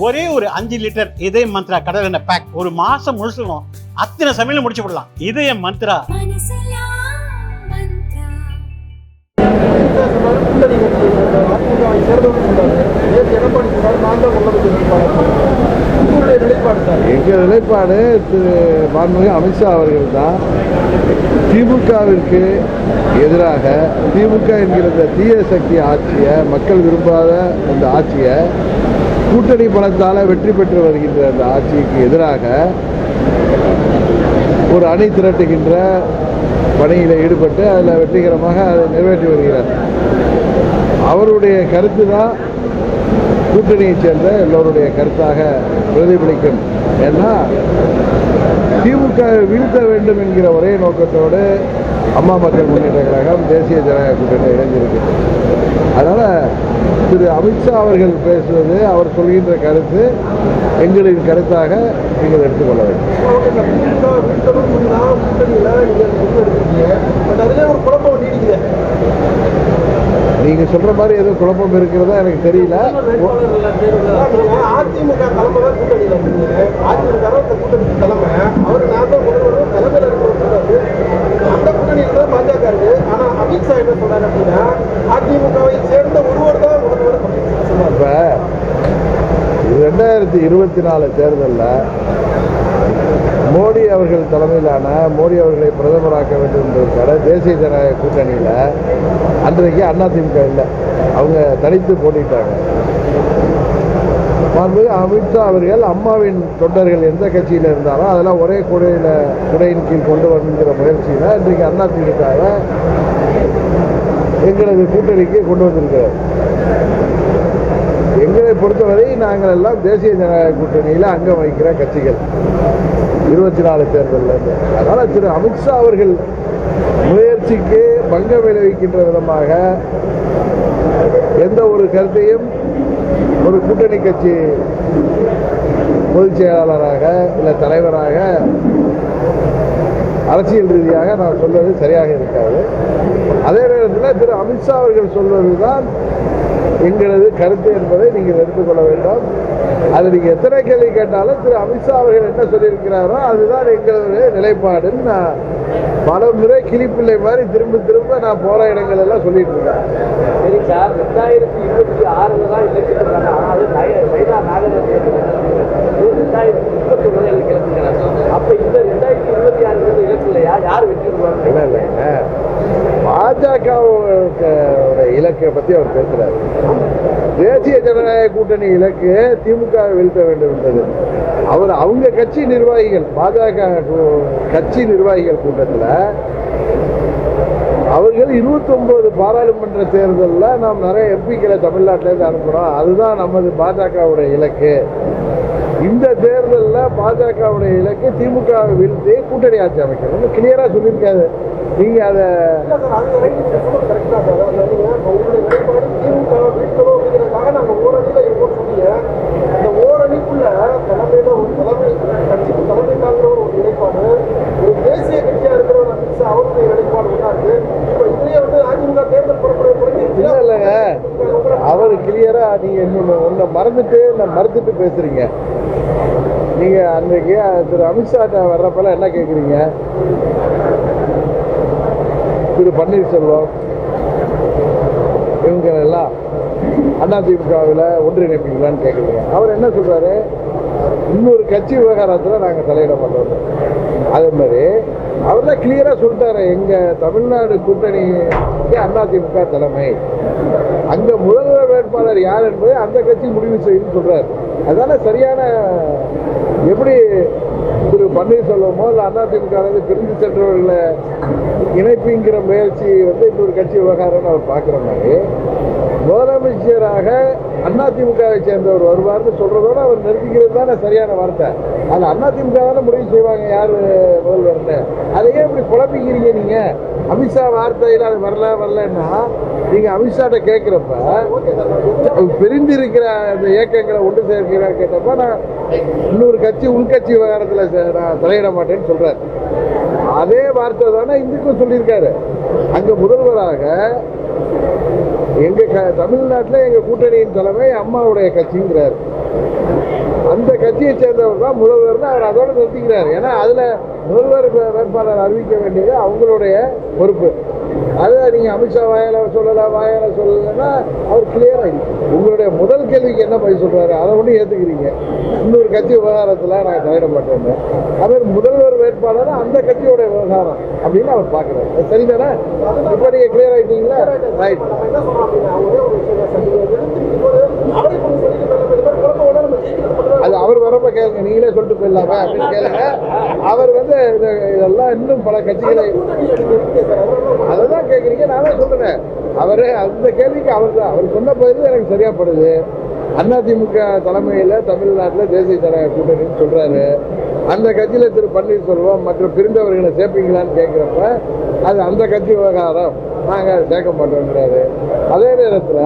ஒரே ஒரு 5 லிட்டர் இதய மந்த்ரா கடல் எண்ணெய் பேக் ஒரு மாசம் முழுசுக்கும் அத்தனை சமையல முடிச்சு விடலாம். இதய மந்த்ரா. எங்கள் நிலைப்பாடு திரு மாண்புமிகு அமித்ஷா அவர்கள் தான் திமுகவிற்கு எதிராக திமுக என்கிற இந்த தீய சக்தி ஆட்சியை, மக்கள் விரும்பாத அந்த ஆட்சியை, கூட்டணி பலத்தால் வெற்றி பெற்று வருகின்ற அந்த ஆட்சிக்கு எதிராக ஒரு அணி திரட்டுகின்ற பணியில் ஈடுபட்டு அதில் வெற்றிகரமாக அதை நிறைவேற்றி வருகிறார். அவருடைய கருத்து தான் கூட்டணியைச் சேர்ந்த எல்லோருடைய கருத்தாக பிரதிபலிக்கும். ஏன்னா திமுக வீழ்த்த வேண்டும் என்கிற ஒரே நோக்கத்தோடு அம்மா மக்கள் முன்னேற்ற கழகம் தேசிய ஜனநாயக கூட்டணி இணைஞ்சிருக்கு. அதனால் திரு அமித்ஷா அவர்கள் பேசுவது, அவர் சொல்கின்ற கருத்து எங்களின் கருத்தாக நீங்கள் எடுத்துக்கொள்ள வேண்டும். நீங்க சொல்ற மாதிரி எதுவும் குழப்பம் இருக்கிறதா எனக்கு தெரியல. அதிமுக தலைமை தான் கூட்டணியில் அதிமுக கூட்டணி தலைமை அவர் நான் தான் தலைமையில் இருக்கிறது அந்த கூட்டணியில் தான் பாஜக இருக்கு. ஆனா அமித்ஷா என்ன சொல்றாரு அப்படின்னா அதிமுகவை சேர்ந்த ஒருவர் தான் இப்ப 2024 தேர்தலில் மோடி அவர்கள் தலைமையிலான, மோடி அவர்களை பிரதமராக்க வேண்டும் என்பதற்கான தேசிய ஜனநாயக கூட்டணியில் அன்றைக்கு அதிமுக இல்லை, அவங்க தனித்து போட்டிட்டாங்க. அமித்ஷா அவர்கள் அம்மாவின் தொண்டர்கள் எந்த கட்சியில் இருந்தாலும் அதெல்லாம் ஒரே குடையின் கீழ் கொண்டு வரணுங்கிற முயற்சியில் இன்றைக்கு அதிமுகவை எங்களது கூட்டணிக்கு கொண்டு வந்திருக்கிறார். எங்களை பொறுத்தவரை நாங்கள் எல்லாம் தேசிய ஜனநாயக கூட்டணியில் அங்கம் வகிக்கிற கட்சிகள் 24 தேர்தலில். அதனால் திரு அமித்ஷா அவர்கள் முயற்சிக்கு பங்கம் விளைவிக்கின்ற விதமாக எந்த ஒரு கருத்தையும் ஒரு கூட்டணி கட்சி பொதுச் செயலாளராக இல்லை தலைவராக அரசியல் ரீதியாக நான் சொல்வது சரியாக இருக்காது. அதே நேரத்தில் திரு அமித்ஷா அவர்கள் சொல்வதுதான் எங்களது கருத்து என்பதை நீங்கள் எடுத்துக்கொள்ள வேண்டும். அது நீங்கள் எத்தனை கேள்வி கேட்டாலும் திரு அமித்ஷா அவர்கள் என்ன சொல்லியிருக்கிறாரோ அதுதான் எங்களது நிலைப்பாடுன்னு நான் பல முறை கிளிப்பிள்ளை மாதிரி திரும்ப திரும்ப நான் போகிற இடங்கள் எல்லாம் சொல்லிட்டு இருக்கேன். சரி சார், 2026 தான் இலக்கிட்டாங்க. அது வைதா நாகராஜ் 2031 இலக்கிட்டாங்க. அப்போ இந்த 2026 இலக்கு இல்லையா? யார் வெற்றி பெறுவாங்க? இல்லை இல்லைங்க, பாஜகவோட இலக்கை பற்றி அவர் பேசுகிறார். தேசிய ஜனநாயக கூட்டணி இலக்கு திமுக வீழ்த்த வேண்டும் என்பது அவங்க கட்சி நிர்வாகிகள், பாஜக கட்சி நிர்வாகிகள் கூட்டத்தில் அவர்கள் 29 பாராளுமன்ற தேர்தலில் நாம் நிறைய எம்பிக்களை தமிழ்நாட்டிலேருந்து அனுப்புகிறோம், அதுதான் நமது பாஜகவுடைய இலக்கு. இந்த தேர்தலில் பாஜகவுடைய இலக்கு திமுகவை வீழ்த்தி கூட்டணி ஆட்சி அமைக்கணும் கிளியரா சொல்லியிருக்காது. நீங்க அதை ஓரணிக்குள்ள தலைமையில ஒரு தலைமை கட்சிக்கு தலைமை தாங்கிற ஒரு நிலைப்பாடு, ஒரு தேசிய கட்சியா இருக்கிற ஒரு அமித்ஷா அவருடைய நிலைப்பாடு ஒன்றாது. இப்போ இதுலயே அதிமுக தேர்தல் புறப்படுறது இல்லைங்க, அவர் கிளியரா நீங்க ஒன்றை மறந்துட்டு பேசுறீங்க. நீங்க அன்றைக்கு திரு அமித்ஷா வர்றப்பெல்லாம் என்ன கேட்குறீங்க? திரு பன்னீர்செல்வம் இவங்க எல்லாம் அதிமுகவில் ஒன்றிணைப்பீங்களான்னு கேட்குறீங்க. அவர் என்ன சொல்றாரு? இன்னொரு கட்சி விவகாரத்தில் நாங்கள் தலையிட மாட்டோம். அதே மாதிரி அவர் தான் கிளியராக சொல்லிட்டாரு, எங்கள் தமிழ்நாடு கூட்டணிக்கு அதிமுக தலைமை, அங்கே முதல்வர் வேட்பாளர் யார் என்பதை அந்த கட்சி முடிவு செய்யுன்னு சொல்றாரு. அதனால சரியான எப்படி திரு பன்னீர்செல்வமோ இல்லை அதிமுக பிரிந்து சென்றவர்களை இணைப்புங்கிற முயற்சி இன்னொரு கட்சி விவகாரம்னு அவர் பார்க்குற மாதிரி முதலமைச்சராக அதிமுகவை சேர்ந்தவர் வருவார்னு சொல்றதோட அவர் நிறுத்திக்கிறது தானே சரியான வார்த்தை. அது அதிமுக தானே முடிவு செய்வாங்க யார் முதல்வர்னு. அதையே இப்படி குழப்பிக்கிறீங்க நீங்க. அமித்ஷா வார்த்தையில் அது வரலன்னா நீங்க அமித்ஷாட்ட கேட்கிறப்ப பிரிந்து இருக்கிற அந்த இயக்கங்களை ஒன்று சேர்க்கிற கேட்டப்ப நான் இன்னொரு கட்சி உள்கட்சி விவகாரத்தில் நான் தலையிட மாட்டேன்னு சொல்றாரு. அதே வார்த்தை தானே இதுக்கும் சொல்லியிருக்காரு. அங்க முதல்வராக எங்க தமிழ்நாட்டில் எங்க கூட்டணியின் தலைமை அம்மாவுடைய கட்சிங்கிறார். அந்த கட்சியை சேர்ந்தவர் தான் முதல்வர்னு அவர் அதோட நிறுத்திக்கிறார். ஏன்னா அதுல முதல்வர் வேட்பாளர் அறிவிக்க வேண்டியது அவங்களுடைய பொறுப்பு. அதை நீங்க அமித்ஷா வாயால சொல்லலைன்னா அவர் கிளியரா உங்களுடைய முதல் கேள்விக்கு என்ன பதில் சொல்றாரு அதை ஒண்ணு ஏத்துக்கிறீங்க. இன்னொரு கட்சி விவகாரத்துல நான் தலையிட மாட்டேன். அவர் முதல்வர் வேட்பாளர் அந்த கட்சியோட விவகாரம் அப்படின்னு அவர் பாக்குறாரு. சரிதானே? இப்ப நீங்க கிளியர் ஆயிட்டீங்களா? ரைட். அது அவர் வரப்ப கேளுங்க, நீங்களே சொல்லிட்டு போயிடலாமா அப்படின்னு கேளுங்க. அவர் இதெல்லாம் இன்னும் பல கட்சிகளை அதான் கேட்குறீங்க. நான் தான் சொல்றேன், அவரு அந்த கேள்விக்கு அவர் தான் அவர் சொன்ன பதில் எனக்கு சரியா படுது. அதிமுக தலைமையில தமிழ்நாட்டில் தேசிய ஜனநாயக கூட்டணின்னு சொல்றாரு. அந்த கட்சியில திரு பன்னீர்செல்வம் மற்றும் பிரிந்தவர்களை சேர்ப்பீங்களான்னு கேட்கிறப்ப அது அந்த கட்சி விவகாரம், நாங்கள் சேர்க்க மாட்டோங்கிறாரு. அதே நேரத்தில்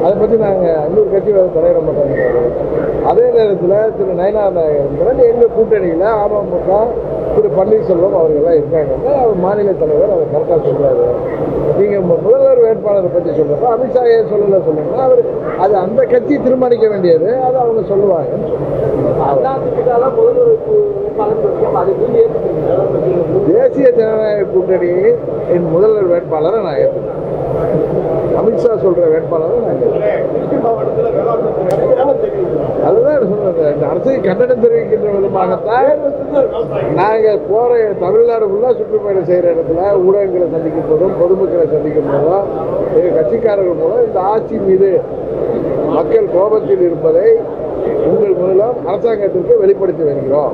அதை பற்றி நாங்கள் இன்னொரு கட்சி தலையிட மாட்டோங்கிறாரு. அதே நேரத்தில் திரு நயினார் நாயகன் எங்கள் கூட்டணியில் அமமுக திரு பன்னீர்செல்வம் அவர்கள்லாம் இருக்காங்க. அவர் மாநில தலைவர் அவர் கரெக்டாக சொல்றாரு. நீங்கள் முதல்வர் வேட்பாளரை பற்றி சொல்றப்ப அமித்ஷா ஏன் சொல்லலை சொல்லுங்கன்னா அவர் அது அந்த கட்சி தீர்மானிக்க வேண்டியது, அது அவங்க சொல்லுவாங்க. தேசிய ஜனநாயக கூட்டணி என் முதல்வர் வேட்பாளரை நான் ஏற்றுக்கிறேன். அமித்ஷா சொல்ற வேட்பாளரை நான் அதுதான் சொல்றேன். அரசை கண்டனம் தெரிவிக்கின்ற விதமாகத்தான் நாங்கள் போற தமிழ்நாடு ஃபுல்லா சுற்றுப்பயணம் செய்யற இடத்துல ஊடகங்களை சந்திக்கும் போதும் பொதுமக்களை சந்திக்கும் போதும் எங்க கட்சிக்காரர்கள் மூலம் இந்த ஆட்சி மீது மக்கள் கோபத்தில் இருப்பதை உங்கள் மூலம் அரசாங்கத்திற்கு வெளிப்படுத்தி வருகிறோம்.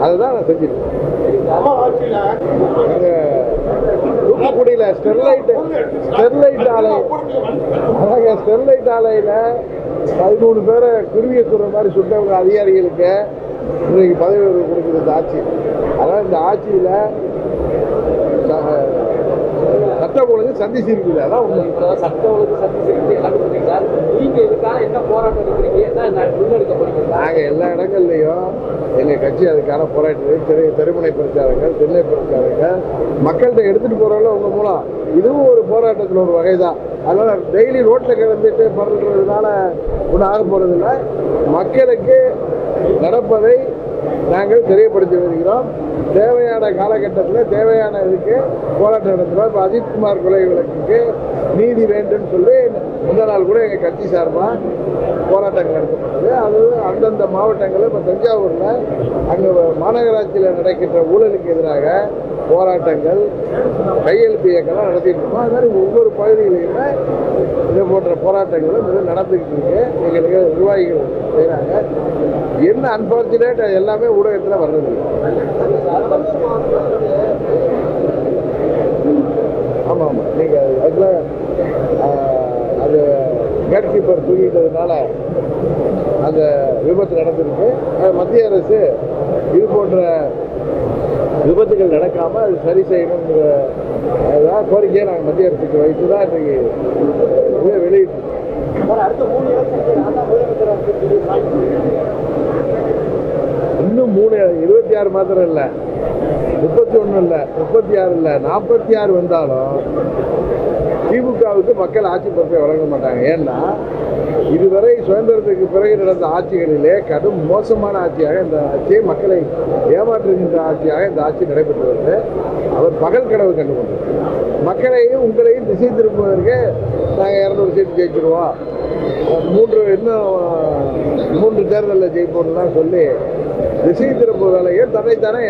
அதுதான் நான் செஞ்சிருக்கேன். தூத்துக்குடியில ஸ்டெர்லைட் ஆலையில 13 பேரை குருவிய சொல்ற மாதிரி சுட்டவங்க அதிகாரிகளுக்கு இன்னைக்கு பதவி கொடுக்குது இந்த ஆட்சி. அதான் இந்த ஆட்சியில சட்ட ஒழுங்கு சந்திச்சு இருக்குது. அதான் சட்ட ஒழுங்கு சந்திச்சு நீங்க இதுக்காக என்ன போராட்டம் இருக்கிறீங்க? நாங்க எல்லா இடங்கள்லயும் எங்க கட்சி அதுக்கான போராட்டத்தை தெருமுனை பிரச்சாரங்கள், திண்ணை பிரச்சாரங்கள் மக்கள்கிட்ட எடுத்துட்டு போறவங்க உங்க மூலம் இதுவும் ஒரு போராட்டத்தில் ஒரு வகைதான். அதனால டெய்லி ரோட்ல கிளம்பிட்டு பண்றதுனால ஒன்றும் ஆக போறது இல்லை. மக்களுக்கு நடப்பதை நாங்கள் தெரியப்படுத்தி வருகிறோம். தேவையான காலகட்டத்தில் தேவையான இதுக்கு போராட்டம் நடத்துகிறோம். இப்போ அஜித்குமார் கொலை வழக்குக்கு நீதி வேண்டும் சொல்லி முந்த நாள் கூட எங்கள் கட்சி சார்பாக போராட்டங்கள் நடத்தப்பட்டது. அது அந்தந்த மாவட்டங்களில் இப்போ தஞ்சாவூரில் அங்கே மாநகராட்சியில் நடக்கின்ற ஊழலுக்கு எதிராக போராட்டங்கள், கையெழுத்து இயக்கம்லாம் நடத்திட்டு இருக்கோம். அது மாதிரி ஒவ்வொரு பகுதிகளிலுமே இது போன்ற போராட்டங்களும் இது நடந்துக்கிட்டு இருக்கு. எங்களுக்கு நிர்வாகிகள் செய்கிறாங்க. என்ன அன்பார்ச்சுனேட் எல்லாமே ஊடகத்தில் வர்றது. ஆமாம் ஆமாம், நீங்கள் அதில் அது கேட் கீப்பர் தூங்கிட்டதுனால அந்த விபத்து நடந்திருக்கு. மத்திய அரசு இது போன்ற விபத்துகள் நடக்காமல் அது சரி செய்யணுங்கிற கோரிக்கையை நாங்கள் மத்திய அரசுக்கு வைத்து தான் இன்றைக்கு வெளியிட்டு இன்னும் 26 மாத்திரம் இல்லை, 31 இல்லை, 36 இல்லை, 46 வந்தாலும் திமுகவுக்கு மக்கள் ஆட்சி பொறுப்பை வழங்க மாட்டாங்க. ஏன்னா இதுவரை சுதந்திரத்துக்கு பிறகு நடந்த ஆட்சிகளிலே கடும் மோசமான ஆட்சியாக இந்த ஆட்சியை மக்களை ஏமாற்றுகின்ற ஆட்சியாக இந்த ஆட்சி நடைபெற்று வருது. அவர் பகல் கனவு கண்டு கொண்டார். மக்களையும் உங்களையும் திசை திருப்புவதற்கு நாங்கள் 200 சீட்டு ஜெயிச்சிருவோம், 3 தேர்தலில் ஜெயிப்போம்லாம் சொல்லி திசை திருப்பு வேலையை தன்னைத்தானே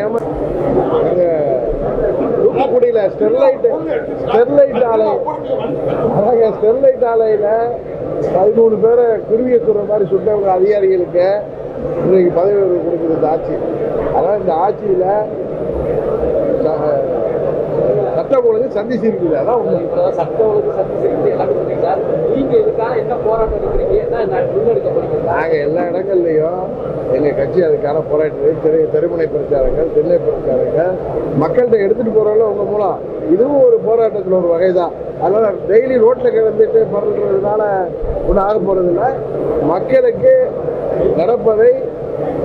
தூத்துக்குடியில ஸ்டெர்லைட் ஆலையில 13 பேரை குருவிய சொல்ற மாதிரி சுட்டவங்க அதிகாரிகளுக்கு இன்னைக்கு பதவி கொடுக்குது இந்த ஆட்சி. அதான் இந்த ஆட்சியில சட்ட ஒழுங்கு சந்திச்சு இருக்குது. அதான் சட்ட ஒழுங்கு சந்திச்சு நீங்க இதுக்காக என்ன போராட்டம் இருக்கிறீங்க? நாங்க எல்லா இடங்கள்லயும் எங்க கட்சி அதுக்கான போராட்டத்தை தெருமுனை பிரச்சாரங்கள், திண்ணை பிரச்சாரங்கள் மக்கள்கிட்ட எடுத்துட்டு போறவங்க உங்க மூலம் இதுவும் ஒரு போராட்டத்தில் ஒரு வகைதான். அதனால டெய்லி ரோட்ல கிளம்பிட்டு பண்றதுனால ஒன்றும் ஆக போறது இல்லை. மக்களுக்கு நடப்பதை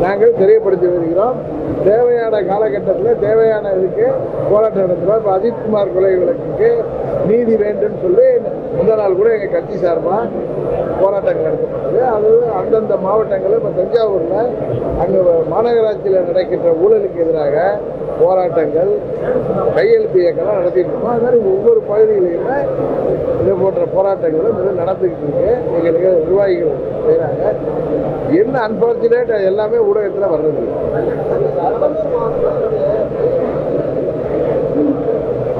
நாங்கள் தெரியப்படுத்தி வருகிறோம். தேவையான காலகட்டத்தில் தேவையான இதுக்கு போராட்டம் நடத்துகிறோம். இப்போ அஜித்குமார் கொலை வழக்குக்கு நீதி வேண்டும் சொல்லி முந்த நாள் கூட எங்கள் கட்சி சார்பாக போராட்டங்கள் நடத்தப்பட்டது. அது அந்தந்த மாவட்டங்களில் இப்போ தஞ்சாவூரில் அங்கே மாநகராட்சியில் நடக்கின்ற ஊழலுக்கு எதிராக போராட்டங்கள், கையெழுத்து இயக்கம்லாம் நடத்திட்டு இருக்கோம். அது மாதிரி ஒவ்வொரு பகுதிகளிலுமே இது போன்ற போராட்டங்களும் இது நடந்துக்கிட்டு இருக்கு. எங்களுக்கு நிர்வாகிகள் செய்கிறாங்க. என்ன அன்பார்ச்சுனேட் எல்லாமே ஊடகத்தில் வர்றது.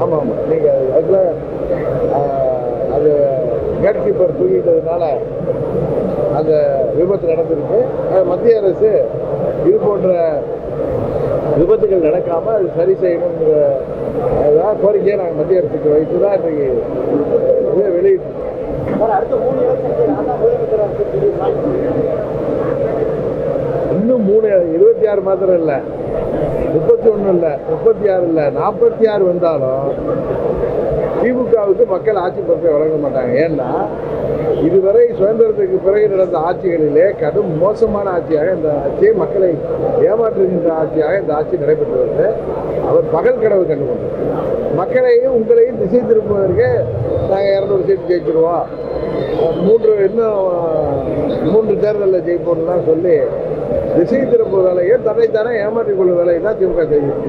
ஆமாம் ஆமாம், நீங்கள் அதில் அது கேட் கீப்பர் தூக்கிட்டதுனால அந்த விபத்து நடந்திருக்கு. மத்திய அரசு இது போன்ற விபத்துகள் நடக்காமல் அது சரி செய்யணுங்கிற அதான் கோரிக்கையை நாங்கள் மத்திய அரசுக்கு வைத்து தான் இன்றைக்கு இதை வெளியிட்டோம். இன்னும் 26 மாத்திரம் இல்லை, 31 இல்லை, 36 இல்லை, 46 வந்தாலும் திமுகவுக்கு மக்கள் ஆட்சி பொறுப்பை வழங்க மாட்டாங்க. ஏன்னா இதுவரை சுதந்திரத்துக்கு பிறகு நடந்த ஆட்சிகளிலே கடும் மோசமான ஆட்சியாக இந்த ஆட்சியை மக்களை ஏமாற்றுகின்ற ஆட்சியாக இந்த ஆட்சி நடைபெற்று வருது. அவர் பகல் கனவு கண்டு கொண்டார். மக்களையும் உங்களையும் திசை திரும்புவதற்கு நாங்கள் 200 சீட்டு ஜெயிச்சிருவோம், இன்னும் 3 தேர்தலில் ஜெயிப்போம்லாம் சொல்லி திசை திரும்ப வேலையை தன்னைத்தானே ஏமாற்றிக் கொள்ளும் வேலையை தான் திமுக செய்யும்.